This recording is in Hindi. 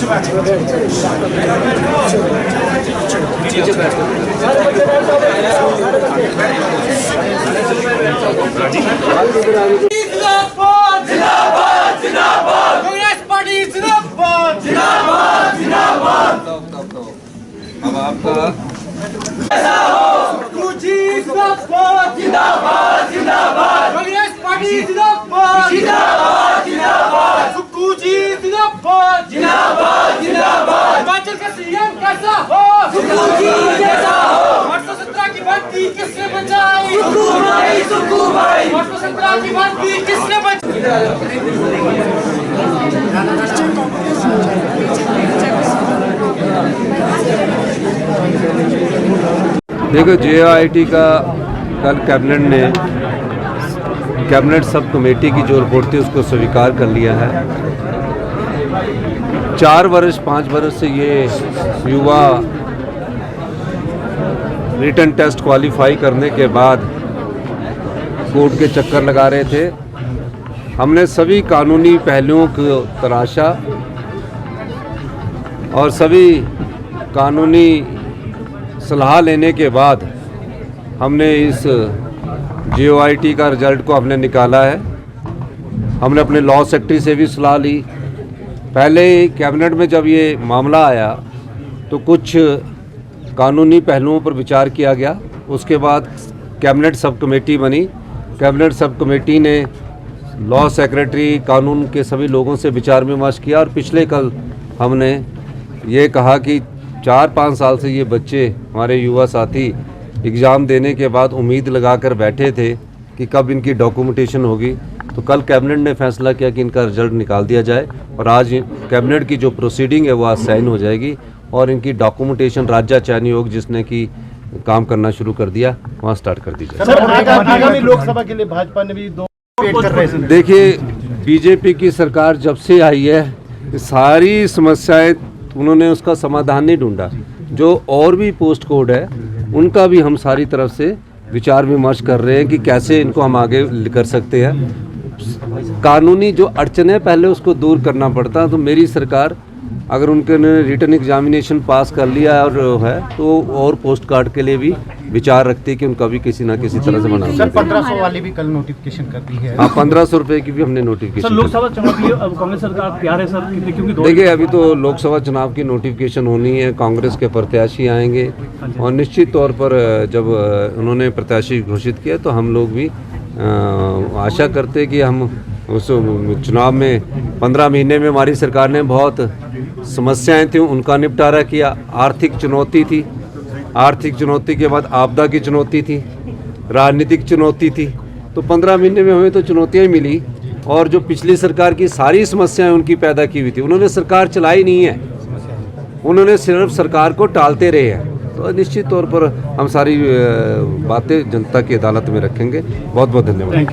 अब आपका हिमाचल का सीएम कैसा हो? कैसा हो? 817 की भर्ती किसने बचाई? सुक्कू भाई 817 की भर्ती किसने बचाई? देखो, JOIT का कल कैबिनेट सब कमेटी की जो रिपोर्ट थी उसको स्वीकार कर लिया है। 4-5 वर्ष से ये युवा रिटन टेस्ट क्वालिफाई करने के बाद कोर्ट के चक्कर लगा रहे थे। हमने सभी कानूनी पहलुओं को तराशा और सभी कानूनी सलाह लेने के बाद हमने इस JOIT का रिज़ल्ट को हमने निकाला है। हमने अपने लॉ सेक्रेटरी से भी सलाह ली। पहले कैबिनेट में जब ये मामला आया तो कुछ कानूनी पहलुओं पर विचार किया गया। उसके बाद कैबिनेट सब कमेटी बनी। कैबिनेट सब कमेटी ने लॉ सेक्रेटरी, कानून के सभी लोगों से विचार विमर्श किया और पिछले कल हमने ये कहा कि 4-5 साल से ये बच्चे, हमारे युवा साथी, एग्ज़ाम देने के बाद उम्मीद लगाकर बैठे थे कि कब इनकी डॉक्यूमेंटेशन होगी। तो कल कैबिनेट ने फैसला किया कि इनका रिजल्ट निकाल दिया जाए और आज कैबिनेट की जो प्रोसीडिंग है वो आज साइन हो जाएगी और इनकी डॉक्यूमेंटेशन राज्य चयन आयोग जिसने कि काम करना शुरू कर दिया वहाँ स्टार्ट कर दी जाए। सर, आगामी लोकसभा के लिए भाजपा ने भी 2 कर रहे हैं। देखिए, बीजेपी की सरकार जब से आई है सारी समस्याएं उन्होंने उसका समाधान नहीं ढूंढा। जो और भी पोस्ट कोड है उनका भी हम सारी तरफ से विचार विमर्श कर रहे हैं कि कैसे इनको हम आगे कर सकते हैं। कानूनी जो अड़चन है पहले उसको दूर करना पड़ता है। तो मेरी सरकार अगर उनके रिटन एग्जामिनेशन पास कर लिया और है तो और पोस्ट कार्ड के लिए भी विचार रखते हैं कि उनका भी किसी ना किसी तरह से बना। सर, 1500 वाली भी कल नोटिफिकेशन कर दी है। हाँ, 1500 रुपये की भी हमने नोटिफिकेशन। लोकसभा चुनाव के लिए अब कांग्रेस सरकार तैयार है सर? क्योंकि देखिए, अभी तो लोकसभा चुनाव की नोटिफिकेशन होनी है, कांग्रेस के प्रत्याशी आएंगे और निश्चित तौर पर जब उन्होंने प्रत्याशी घोषित किया तो हम लोग भी आशा करते कि हम उस चुनाव में 15 महीने में हमारी सरकार ने बहुत समस्याएं थी उनका निपटारा किया। आर्थिक चुनौती थी, आर्थिक चुनौती के बाद आपदा की चुनौती थी, राजनीतिक चुनौती थी। तो 15 महीने में हमें तो चुनौतियाँ ही मिली और जो पिछली सरकार की सारी समस्याएं उनकी पैदा की हुई थी, उन्होंने सरकार चलाई नहीं है, उन्होंने सिर्फ सरकार को टालते रहे हैं। तो निश्चित तौर पर हम सारी बातें जनता की अदालत में रखेंगे। बहुत बहुत धन्यवाद।